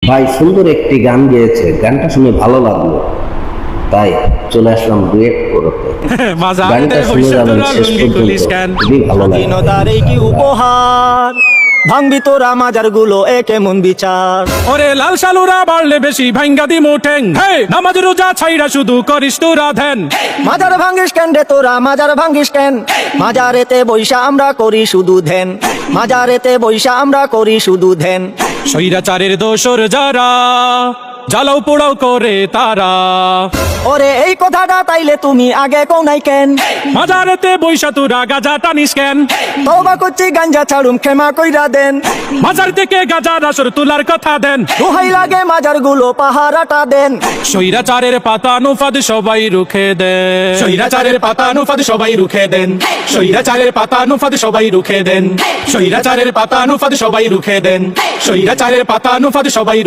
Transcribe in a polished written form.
ভাই সুন্দর একটি গান গেয়েছে, গানটা শুনে ভালো লাগলো, তাই চলে আসলাম ডুয়েট করতে। গানটা শুনে যাবেন শেষ পর্যন্ত, খুবই ভালো লাগে। স্বাধীনতার এই কি উপহার, ভাঙবি তোরা মাজার গুলো এ কেমন বিচার। ওরে লাল সালুরা বাড়লে বেশি ভাঙ্গা দি মোটেং, নামাজ রোজা ছাইরা শুধু করিস তোরা ধ্যান। মাজার ভাঙ্গিস কেন রে তোরা, মাজার ভাঙ্গিস কেন? মাজারেতে বৈশা আমরা করি শুধু ধ্যান, মাজারেতে বৈশা আমরা করি শুধু ধ্যান। স্বৈরাচারের দোসর যারা জ্বালাও পোড়াও করে তারা, ওরে এই কথাটা তাইলে তুমি আগে কও নাই কেন? মাজারেতে বৈশা তোরা গাজা টানিস কেন? তওবা করছি গাঞ্জা ছাড়ুম ক্ষমা কইরা দেন। মাজার থেকে গাজার আসর তোলার কথা দেন। দোহাই লাগে মাজার গুলো পাহারাটা দেন। স্বৈরাচারের পাতানো ফাঁদ সবাই রুখে দেন, স্বৈরাচারের পাতানো ফাঁদ সবাই রুখে দেন, স্বৈরাচারের পাতানো ফাঁদ সবাই রুখে দেন, স্বৈরাচারের পাতানো ফাঁদ সবাই রুখে দেন, স্বৈরাচারের পাতানো ফাঁদ সবাই